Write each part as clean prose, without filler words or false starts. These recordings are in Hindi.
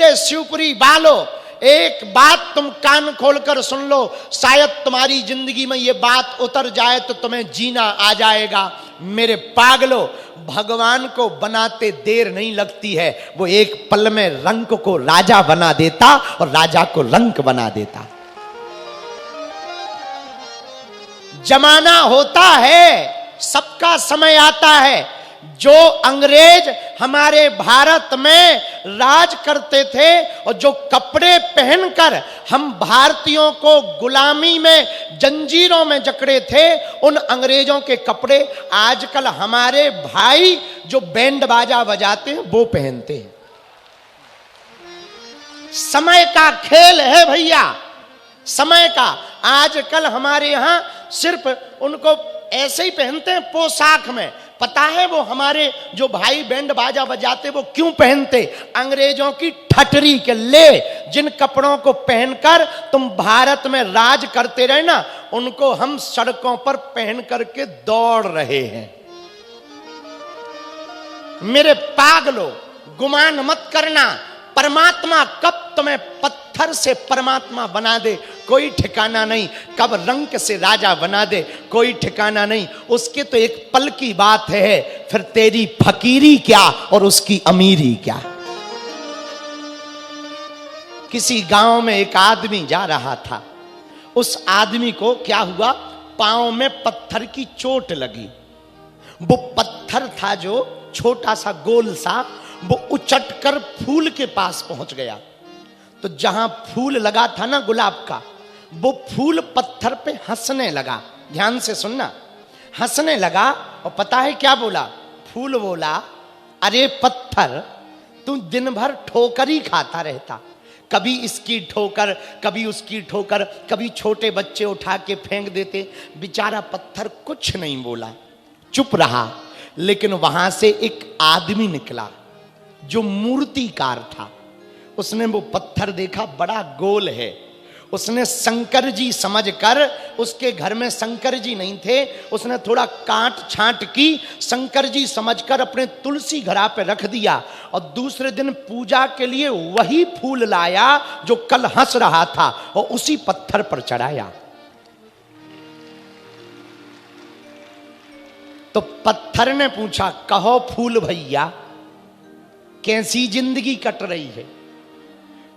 पूरे शिवपुरी वालों, एक बात तुम कान खोलकर सुन लो, शायद तुम्हारी जिंदगी में ये बात उतर जाए तो तुम्हें जीना आ जाएगा। मेरे पागलों, भगवान को बनाते देर नहीं लगती है, वो एक पल में रंक को राजा बना देता और राजा को रंक बना देता। जमाना होता है, सबका समय आता है। जो अंग्रेज हमारे भारत में राज करते थे और जो कपड़े पहनकर हम भारतीयों को गुलामी में, जंजीरों में जकड़े थे, उन अंग्रेजों के कपड़े आजकल हमारे भाई जो बैंड बाजा बजाते हैं वो पहनते हैं। समय का खेल है भैया, समय का। आजकल हमारे यहां सिर्फ उनको ऐसे ही पहनते हैं पोशाक में। पता है वो हमारे जो भाई बैंड बाजा बजाते वो क्यों पहनते? अंग्रेजों की ठटरी के ले। जिन कपड़ों को पहनकर तुम भारत में राज करते रहे ना, उनको हम सड़कों पर पहन करके दौड़ रहे हैं। मेरे पागलों, गुमान मत करना। परमात्मा कब तुम्हें पत्थर से परमात्मा बना दे कोई ठिकाना नहीं, कब रंक से राजा बना दे कोई ठिकाना नहीं। उसके तो एक पल की बात है, फिर तेरी फकीरी क्या और उसकी अमीरी क्या। किसी गांव में एक आदमी जा रहा था। उस आदमी को क्या हुआ, पांव में पत्थर की चोट लगी। वो पत्थर था जो छोटा सा गोल सा, वो उचटकर फूल के पास पहुंच गया। तो जहां फूल लगा था ना गुलाब का, वो फूल पत्थर पे हंसने लगा। ध्यान से सुनना, हंसने लगा। और पता है क्या बोला? फूल बोला, अरे पत्थर, तू दिन भर ठोकर ही खाता रहता, कभी इसकी ठोकर कभी उसकी ठोकर, कभी छोटे बच्चे उठा के फेंक देते। बेचारा पत्थर कुछ नहीं बोला, चुप रहा। लेकिन वहां से एक आदमी निकला जो मूर्तिकार था। उसने वो पत्थर देखा, बड़ा गोल है। उसने शंकर जी समझकर, उसके घर में शंकर जी नहीं थे, उसने थोड़ा काट छांट की, शंकर जी समझकर अपने तुलसी घड़ा पे रख दिया। और दूसरे दिन पूजा के लिए वही फूल लाया जो कल हंस रहा था और उसी पत्थर पर चढ़ाया। तो पत्थर ने पूछा, कहो फूल भैया, कैसी जिंदगी कट रही है?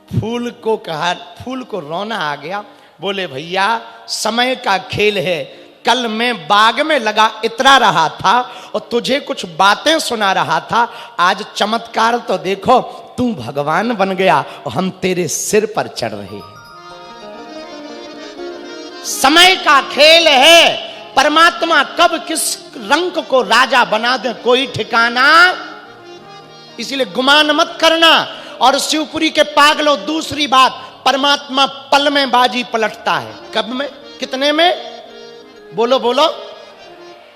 फूल को कहा, फूल को रोना आ गया। बोले, भैया समय का खेल है। कल मैं बाग में लगा इतरा रहा था और तुझे कुछ बातें सुना रहा था। आज चमत्कार तो देखो, तू भगवान बन गया और हम तेरे सिर पर चढ़ रहे हैं। समय का खेल है, परमात्मा कब किस रंग को राजा बना दे कोई ठिकाना। इसीलिए गुमान मत करना। और शिवपुरी के पागलों, दूसरी बात, परमात्मा पल में बाजी पलटता है। कब में? कितने में? बोलो बोलो,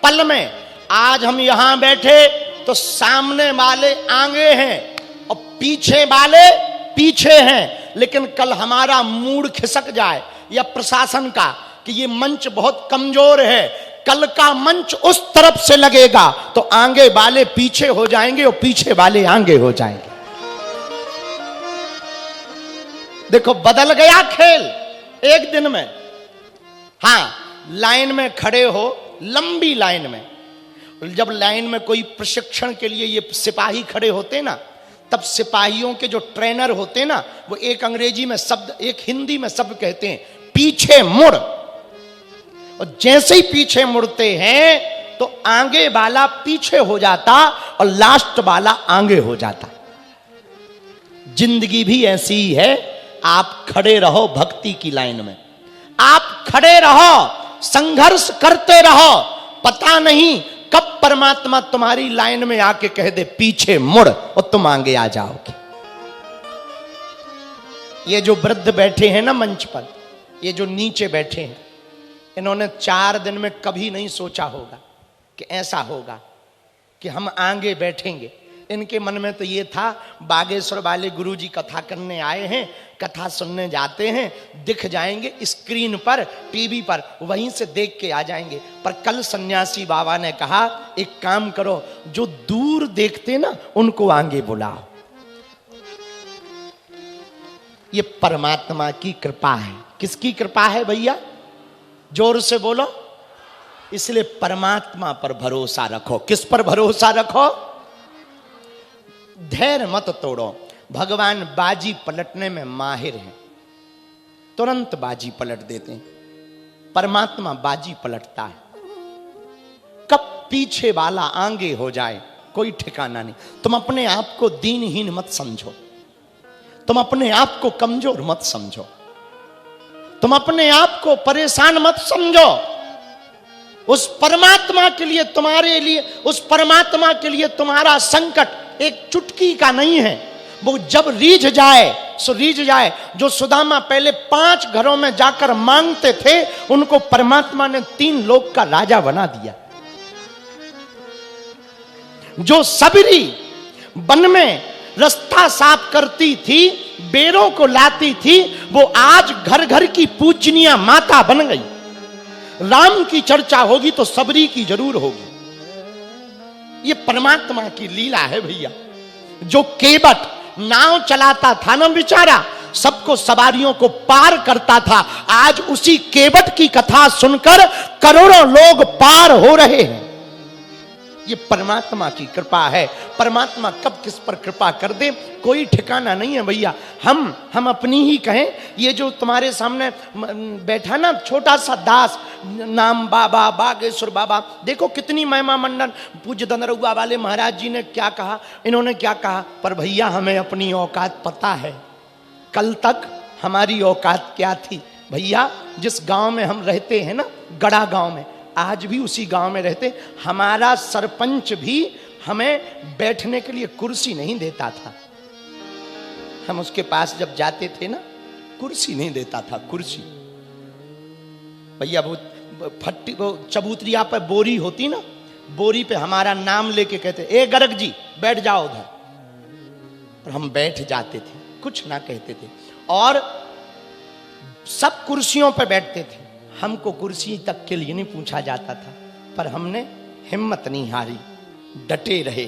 पल में। आज हम यहां बैठे तो सामने वाले आगे हैं और पीछे वाले पीछे हैं। लेकिन कल हमारा मूड खिसक जाए या प्रशासन का कि ये मंच बहुत कमजोर है, कल का मंच उस तरफ से लगेगा तो आगे वाले पीछे हो जाएंगे और पीछे वाले आगे हो जाएंगे। देखो बदल गया खेल एक दिन में। हां, लाइन में खड़े हो, लंबी लाइन में। जब लाइन में कोई प्रशिक्षण के लिए ये सिपाही खड़े होते ना, तब सिपाहियों के जो ट्रेनर होते ना, वो एक अंग्रेजी में शब्द, एक हिंदी में शब्द कहते हैं, पीछे मुड़। और जैसे ही पीछे मुड़ते हैं तो आगे वाला पीछे हो जाता और लास्ट वाला आगे हो जाता। जिंदगी भी ऐसी ही है। आप खड़े रहो भक्ति की लाइन में, आप खड़े रहो, संघर्ष करते रहो। पता नहीं कब परमात्मा तुम्हारी लाइन में आके कह दे पीछे मुड़ और तुम आगे आ जाओगे। ये जो वृद्ध बैठे हैं ना मंच पर, ये जो नीचे बैठे हैं, इन्होंने 4 दिन में कभी नहीं सोचा होगा कि ऐसा होगा कि हम आगे बैठेंगे। इनके मन में तो ये था, बागेश्वर वाले गुरुजी कथा करने आए हैं, कथा सुनने जाते हैं, दिख जाएंगे स्क्रीन पर, टीवी पर, वहीं से देख के आ जाएंगे। पर कल सन्यासी बाबा ने कहा, एक काम करो, जो दूर देखते ना उनको आगे बुलाओ। ये परमात्मा की कृपा है। किसकी कृपा है भैया? जोर से बोलो। इसलिए परमात्मा पर भरोसा रखो। किस पर भरोसा रखो? धैर्य मत तोड़ो। भगवान बाजी पलटने में माहिर है, तुरंत बाजी पलट देते हैं। परमात्मा बाजी पलटता है। कब पीछे वाला आगे हो जाए कोई ठिकाना नहीं। तुम अपने आप को दीनहीन मत समझो, तुम अपने आप को कमजोर मत समझो, तुम अपने आप को परेशान मत समझो। उस परमात्मा के लिए, तुम्हारे लिए, उस परमात्मा के लिए तुम्हारा संकट एक चुटकी का नहीं है। वो जब रीझ जाए सो रीझ जाए। जो सुदामा पहले 5 घरों में जाकर मांगते थे, उनको परमात्मा ने 3 लोक का राजा बना दिया। जो सबरी वन में रास्ता साफ करती थी, बेरों को लाती थी, वो आज घर घर की पूजनीय माता बन गई। राम की चर्चा होगी तो सबरी की जरूर होगी। ये परमात्मा की लीला है भैया। जो केवट नाव चलाता था ना बेचारा, सबको सवारियों को पार करता था, आज उसी केवट की कथा सुनकर करोड़ों लोग पार हो रहे हैं। ये परमात्मा की कृपा है। परमात्मा कब किस पर कृपा कर दे कोई ठिकाना नहीं है भैया। हम अपनी ही कहें, ये जो तुम्हारे सामने बैठा ना छोटा सा दास, नाम बाबा बागेश्वर बाबा, देखो कितनी महिमा मंडन। पूज्य दंदरुआ वाले महाराज जी ने क्या कहा, इन्होंने क्या कहा। पर भैया हमें अपनी औकात पता है। कल तक हमारी औकात क्या थी भैया? जिस गांव में हम रहते हैं ना, गड़ा गांव में, आज भी उसी गांव में रहते, हमारा सरपंच भी हमें बैठने के लिए कुर्सी नहीं देता था। हम उसके पास जब जाते थे ना, कुर्सी नहीं देता था, कुर्सी। भैया वो फट्टी, वो चबूतरिया पर बोरी होती ना, बोरी पे हमारा नाम लेके कहते, ए गर्ग जी बैठ जाओ उधर। और हम बैठ जाते थे, कुछ ना कहते थे। और सब कुर्सियों पर बैठते थे, हमको कुर्सी तक के लिए नहीं पूछा जाता था। पर हमने हिम्मत नहीं हारी, डटे रहे,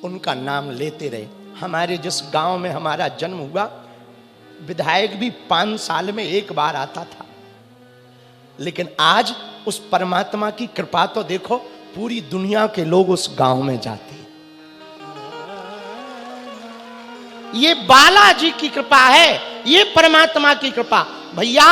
उनका नाम लेते रहे। हमारे जिस गांव में हमारा जन्म हुआ, विधायक भी 5 साल में एक बार आता था। लेकिन आज उस परमात्मा की कृपा तो देखो, पूरी दुनिया के लोग उस गांव में जाते हैं। ये बालाजी की कृपा है, ये परमात्मा की कृपा। भैया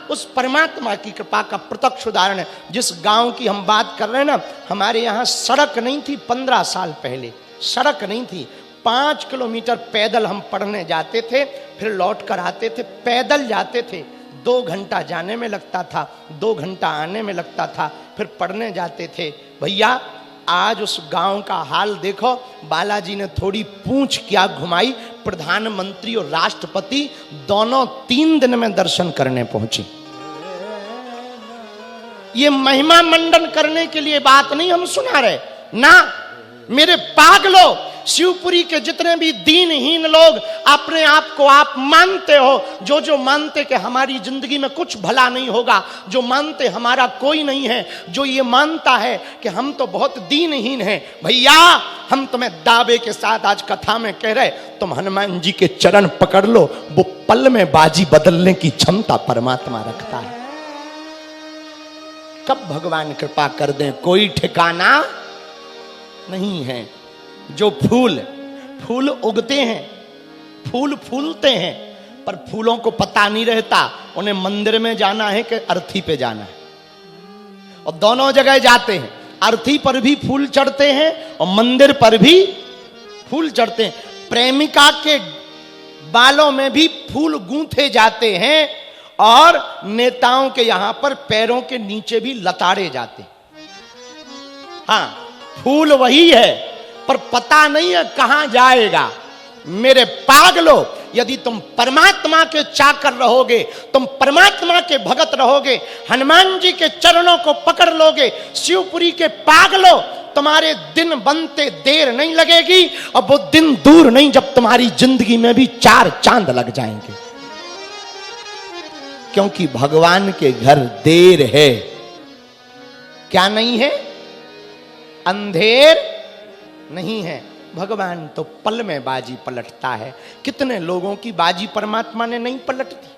उस परमात्मा की कृपा का प्रत्यक्ष उदाहरण है। जिस गांव की हम बात कर रहे हैं ना, हमारे यहाँ सड़क नहीं थी। 15 साल पहले सड़क नहीं थी। 5 किलोमीटर पैदल हम पढ़ने जाते थे, फिर लौट कर आते थे। पैदल जाते थे, 2 घंटा जाने में लगता था, 2 घंटा आने में लगता था, फिर पढ़ने जाते थे। भैया आज उस गांव का हाल देखो। बालाजी ने थोड़ी पूंछ क्या घुमाई, प्रधानमंत्री और राष्ट्रपति दोनों 3 दिन में दर्शन करने पहुंचे। ये महिमा मंडन करने के लिए बात नहीं हम सुना रहे ना, मेरे पागलों। शिवपुरी के जितने भी दीनहीन लोग अपने आप को आप मानते हो, जो मानते कि हमारी जिंदगी में कुछ भला नहीं होगा, जो मानते हमारा कोई नहीं है, जो ये मानता है कि हम तो बहुत दीनहीन हैं, भैया हम तुम्हें दावे के साथ आज कथा में कह रहे, तुम हनुमान जी के चरण पकड़ लो। वो पल में बाजी बदलने की क्षमता परमात्मा रखता है। कब भगवान कृपा कर दें कोई ठिकाना नहीं है। जो फूल उगते हैं, फूल फूलते हैं, पर फूलों को पता नहीं रहता उन्हें मंदिर में जाना है कि अर्थी पे जाना है। और दोनों जगह जाते हैं, अर्थी पर भी फूल चढ़ते हैं और मंदिर पर भी फूल चढ़ते हैं। प्रेमिका के बालों में भी फूल गूंथे जाते हैं और नेताओं के यहां पर पैरों के नीचे भी लताड़े जाते हैं। हाँ, फूल वही है, पर पता नहीं है कहां जाएगा। मेरे पागलों, यदि तुम परमात्मा के चाकर रहोगे, तुम परमात्मा के भगत रहोगे, हनुमान जी के चरणों को पकड़ लोगे, शिवपुरी के पागलों, तुम्हारे दिन बनते देर नहीं लगेगी। और वो दिन दूर नहीं जब तुम्हारी जिंदगी में भी 4 चांद लग जाएंगे। क्योंकि भगवान के घर देर है, क्या नहीं है? अंधेर नहीं है। भगवान तो पल में बाजी पलटता है। कितने लोगों की बाजी परमात्मा ने नहीं पलट दी,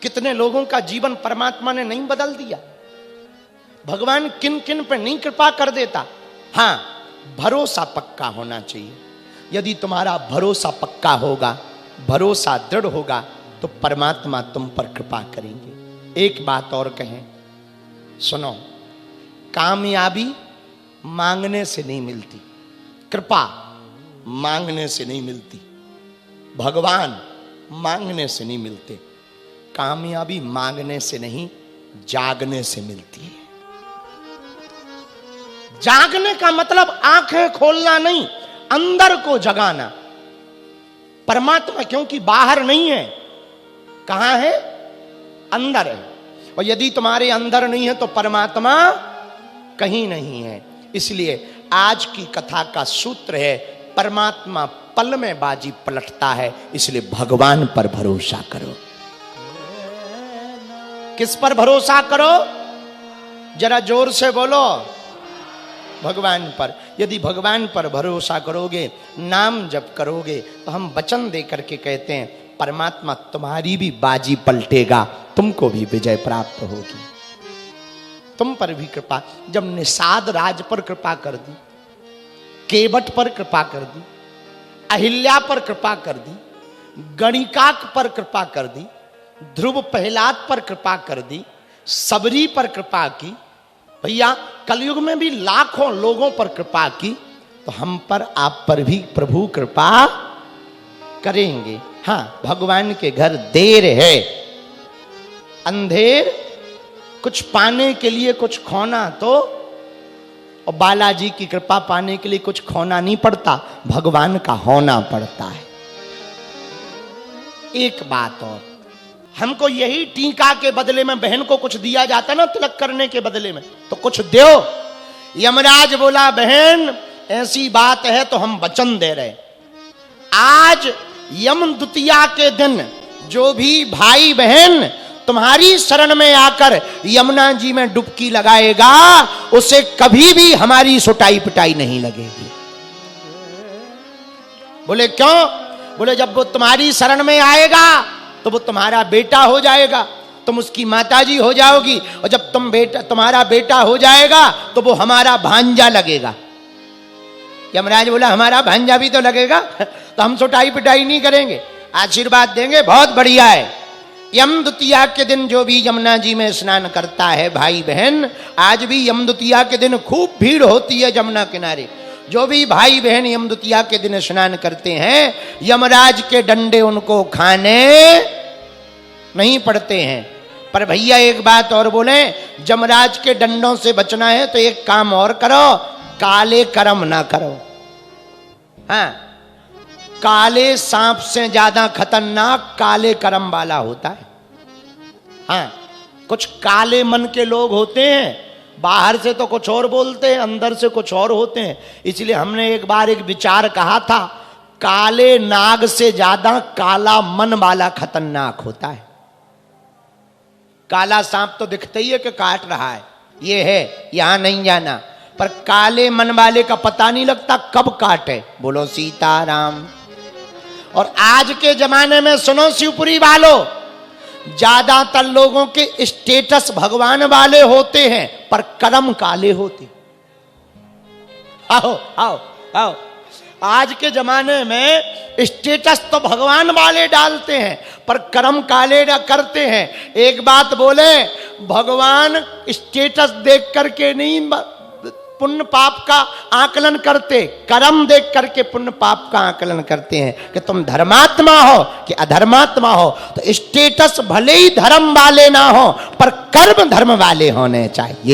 कितने लोगों का जीवन परमात्मा ने नहीं बदल दिया। भगवान किन किन पे नहीं कृपा कर देता। हां, भरोसा पक्का होना चाहिए। यदि तुम्हारा भरोसा पक्का होगा, भरोसा दृढ़ होगा, तो परमात्मा तुम पर कृपा करेंगे। एक बात और कहें, सुनो, कामयाबी मांगने से नहीं मिलती, कृपा मांगने से नहीं मिलती, भगवान मांगने से नहीं मिलते। कामयाबी मांगने से नहीं, जागने से मिलती है। जागने का मतलब आंखें खोलना नहीं, अंदर को जगाना। परमात्मा क्योंकि बाहर नहीं है, कहां है? अंदर है। और यदि तुम्हारे अंदर नहीं है तो परमात्मा कहीं नहीं है। इसलिए आज की कथा का सूत्र है, परमात्मा पल में बाजी पलटता है, इसलिए भगवान पर भरोसा करो। किस पर भरोसा करो? जरा जोर से बोलो, भगवान पर। यदि भगवान पर भरोसा करोगे, नाम जप करोगे, तो हम वचन दे करके कहते हैं परमात्मा तुम्हारी भी बाजी पलटेगा, तुमको भी विजय प्राप्त होगी, तुम पर भी कृपा। जब निषाद राज पर कृपा कर दी, केवट पर कृपा कर दी, अहिल्या पर कृपा कर दी, गणिकाक पर कृपा कर दी, ध्रुव प्रहलाद पर कृपा कर दी, सबरी पर कृपा की, भैया कलयुग में भी लाखों लोगों पर कृपा की, तो हम पर, आप पर भी प्रभु कृपा करेंगे। हां, भगवान के घर देर है, अंधेर, कुछ पाने के लिए कुछ खोना तो, और बालाजी की कृपा पाने के लिए कुछ खोना नहीं पड़ता, भगवान का होना पड़ता है। एक बात और, हमको यही टीका के बदले में बहन को कुछ दिया जाता ना, तिलक करने के बदले में, तो कुछ दो। यमराज बोला बहन ऐसी बात है तो हम वचन दे रहे, आज यम द्वितीया के दिन जो भी भाई बहन तुम्हारी शरण में आकर यमुना जी में डुबकी लगाएगा, उसे कभी भी हमारी सुटाई पिटाई नहीं लगेगी। बोले क्यों? बोले जब वो तुम्हारी शरण में आएगा तो वो तुम्हारा बेटा हो जाएगा, तुम उसकी माताजी हो जाओगी, और जब तुम्हारा बेटा हो जाएगा तो वो हमारा भांजा लगेगा। यमराज बोला हमारा भांजा भी तो लगेगा, तो हम सुटाई पिटाई नहीं करेंगे, आशीर्वाद देंगे, बहुत बढ़िया है। यम द्वितीया के दिन जो भी यमुना जी में स्नान करता है भाई बहन, आज भी यम द्वितीया के दिन खूब भीड़ होती है यमुना किनारे, जो भी भाई बहन यम द्वितीया के दिन स्नान करते हैं, यमराज के डंडे उनको खाने नहीं पड़ते हैं। पर भैया एक बात और बोले, यमराज के डंडों से बचना है तो एक काम और करो, काले कर्म ना करो। हाँ, काले सांप से ज्यादा खतरनाक काले कर्म वाला होता है। हाँ, कुछ काले मन के लोग होते हैं, बाहर से तो कुछ और बोलते हैं, अंदर से कुछ और होते हैं। इसलिए हमने एक बार एक विचार कहा था, काले नाग से ज्यादा काला मन वाला खतरनाक होता है। काला सांप तो दिखता ही है कि काट रहा है, ये है यहां नहीं जाना, पर काले मन वाले का पता नहीं लगता कब काटे। बोलो सीताराम। और आज के जमाने में सुनो शिवपुरी वालों, ज्यादातर लोगों के स्टेटस भगवान वाले होते हैं पर कर्म काले होते। आओ आओ आओ, आज के जमाने में स्टेटस तो भगवान वाले डालते हैं पर कर्म काले करते हैं। एक बात बोले, भगवान स्टेटस देख करके नहीं पुण्य पाप का आकलन करते, कर्म देख करके पुण्य पाप का आकलन करते हैं कि तुम धर्मात्मा हो कि अधर्मात्मा हो। तो स्टेटस भले ही धर्म वाले ना हो पर कर्म धर्म वाले होने चाहिए।